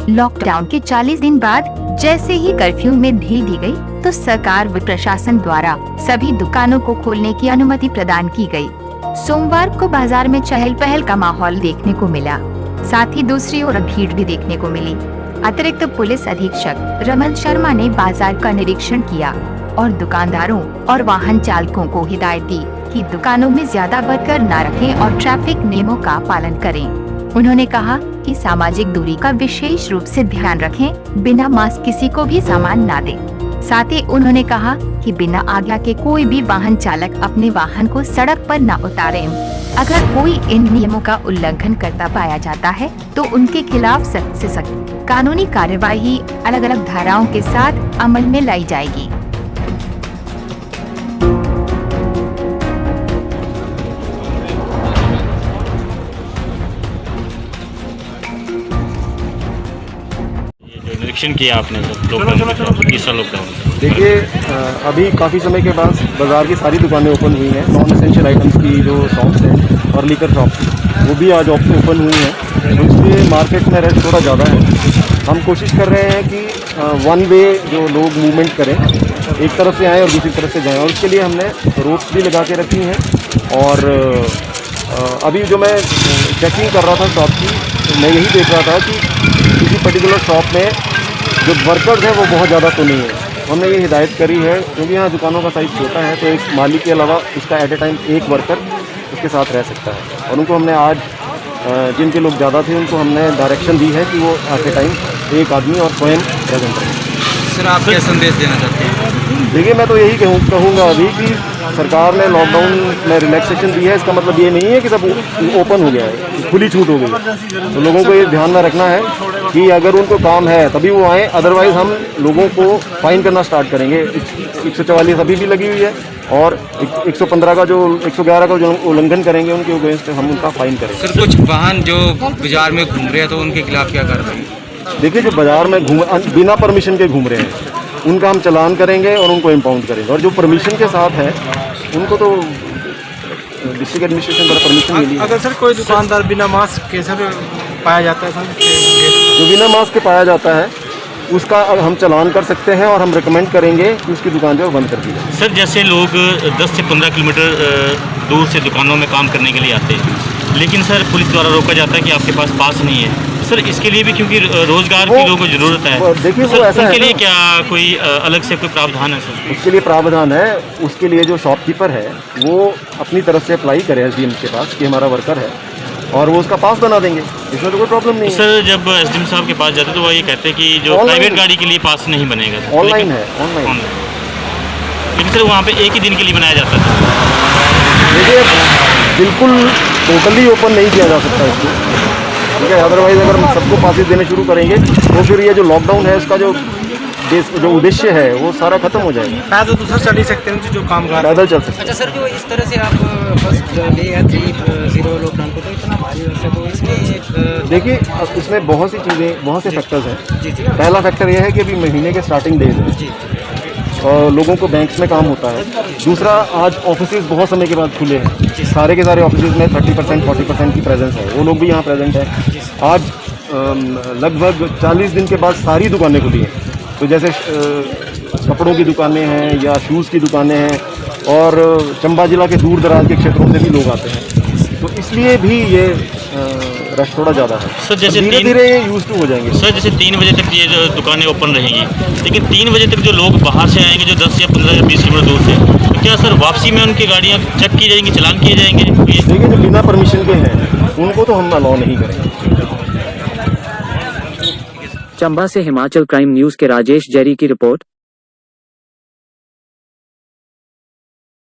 Lockdown के 40 दिन बाद जैसे ही कर्फ्यू में ढील दी गई, तो सरकार व प्रशासन द्वारा सभी दुकानों को खोलने की अनुमति प्रदान की गई। सोमवार को बाजार में चहल पहल का माहौल देखने को मिला, साथ ही दूसरी ओर भीड़ भी देखने को मिली। अतिरिक्त पुलिस अधीक्षक रमन शर्मा ने बाजार का निरीक्षण किया और दुकानदारों और वाहन चालकों को हिदायत दी कि दुकानों में ज्यादा वर्कर न रखें और ट्रैफिक नियमों का पालन करें। उन्होंने कहा कि सामाजिक दूरी का विशेष रूप से ध्यान रखें, बिना मास्क किसी को भी सामान न दें। साथ ही उन्होंने कहा कि बिना आज्ञा के कोई भी वाहन चालक अपने वाहन को सड़क पर न उतारें। अगर कोई इन नियमों का उल्लंघन करता पाया जाता है तो उनके खिलाफ सख्त से सख्त कानूनी कार्यवाही अलग अलग धाराओं के साथ अमल में लाई जाएगी। निरीक्षण किया आपने लॉकडाउन? देखिए, अभी काफ़ी समय के बाद बाज़ार की सारी दुकानें ओपन हुई हैं। नॉन एसेंशियल आइटम्स की जो शॉप्स हैं और लीकर शॉप्स वो भी आज ओपन हुई हैं, तो इसलिए मार्केट में रश थोड़ा ज़्यादा है। हम कोशिश कर रहे हैं कि वन वे जो लोग मूवमेंट करें, एक तरफ से आएँ और दूसरी तरफ से जाएँ, और उसके लिए हमने रोप्स भी लगा के रखी हैं। और अभी जो मैं चेकिंग कर रहा था शॉप की, तो मैं यही देख रहा था कि किसी पर्टिकुलर शॉप में जो वर्कर्स हैं वो बहुत ज़्यादा तो नहीं है। हमने ये हिदायत करी है, क्योंकि यहाँ दुकानों का साइज़ छोटा है, तो एक मालिक के अलावा उसका एट ए टाइम एक वर्कर उसके साथ रह सकता है। और उनको हमने आज जिनके लोग ज़्यादा थे उनको हमने डायरेक्शन दी है कि वो एट ए टाइम एक आदमी और स्वयं प्रेजेंट रहे। सर, आप क्या संदेश देना चाहते हैं? देखिए, मैं तो यही कहूँगा अभी कि सरकार ने लॉकडाउन में रिलैक्सेशन दी है, इसका मतलब ये नहीं है कि सब ओपन हो गया है, खुली छूट हो गई। तो लोगों को ये ध्यान में रखना है कि अगर उनको काम है तभी वो आएँ, अदरवाइज़ हम लोगों को फाइन करना स्टार्ट करेंगे। 144 अभी भी लगी हुई है और 115 का जो 111 का जो उल्लंघन करेंगे उनके अगेंस्ट हम उनका फाइन करेंगे। सर, कुछ वाहन जो बाजार में घूम रहे हैं तो उनके खिलाफ क्या कार्रवाई? देखिए, जो बाजार में बिना परमिशन के घूम रहे हैं उनका हम चालान करेंगे और उनको इम्पाउंड करेंगे, और जो परमिशन के साथ है उनको तो डिस्ट्रिक्ट एडमिनिस्ट्रेशन द्वारा परमिशन मिली है। अगर सर कोई दुकानदार बिना मास्क के सर पाया जाता है सर, जो बिना मास्क के पाया जाता है उसका हम चालान कर सकते हैं और हम रिकमेंड करेंगे कि उसकी दुकान जो है बंद कर दी जाए। सर, जैसे लोग 10 से 15 किलोमीटर दूर से दुकानों में काम करने के लिए आते हैं, लेकिन सर पुलिस द्वारा रोका जाता है कि आपके पास पास नहीं है। सर, इसके लिए भी क्योंकि रोजगार की लोगों को जरूरत है, देखिए वो ऐसा उसके लिए है, क्या कोई अलग से कोई प्रावधान है सर? उसके लिए प्रावधान है। उसके लिए जो शॉपकीपर है वो अपनी तरफ से अप्लाई करे एसडीएम के पास कि हमारा वर्कर है, और वो उसका पास बना देंगे, इसमें तो कोई प्रॉब्लम नहीं है। सर, जब एसडीएम साहब के पास जाते तो वो ये कहते हैं कि जो प्राइवेट गाड़ी के लिए पास नहीं बनेगा। ऑनलाइन है, ऑनलाइन। लेकिन सर वहाँ पे एक ही दिन के लिए बनाया जाता था। देखिए, बिल्कुल टोटली ओपन नहीं किया जा सकता इसको, ठीक है। अदरवाइज़ अगर हम सबको पासेस देने शुरू करेंगे तो फिर ये जो लॉकडाउन है उसका जो उद्देश्य है वो सारा खत्म हो जाएगा। पैदल तो सर चल ही सकते हैं, जो काम कर पैदल चल सकते हैं। अच्छा सर, जो इस तरह से आप फर्स्ट डे या 3-0 लॉकडाउन को, तो इतना भारी वैसे तो इसमें देखिए, इसमें बहुत सी चीज़ें, बहुत से फैक्टर्स हैं। पहला फैक्टर यह है कि अभी महीने के स्टार्टिंग डेज हैं और लोगों को बैंक्स में काम होता है। दूसरा, आज ऑफिसेज बहुत समय के बाद खुले हैं, सारे के सारे ऑफिसेज में 30% 40% की प्रेजेंस है, वो लोग भी यहाँ प्रेजेंट हैं। आज लगभग 40 दिन के बाद सारी दुकानें खुली हैं, तो जैसे कपड़ों की दुकानें हैं या शूज़ की दुकानें हैं, और चंबा जिला के दूर दराज के क्षेत्रों से भी लोग आते हैं, तो इसलिए भी ये रश थोड़ा ज़्यादा है। सर, जैसे धीरे धीरे ये यूज टू हो जाएंगे। सर, जैसे 3 बजे तक ये जो दुकानें ओपन रहेंगी, लेकिन 3 बजे तक जो लोग बाहर से आएंगे, जो 10 या 15 या 20 किलोमीटर दूर से, तो क्या सर वापसी में उनकी गाड़ियाँ चेक की जाएंगी, चालान किए जाएंगे? देखिए, जो बिना परमिशन के हैं उनको तो हम अलाउ नहीं करेंगे। चंबा से हिमाचल क्राइम न्यूज़ के राजेश जेरी की रिपोर्ट।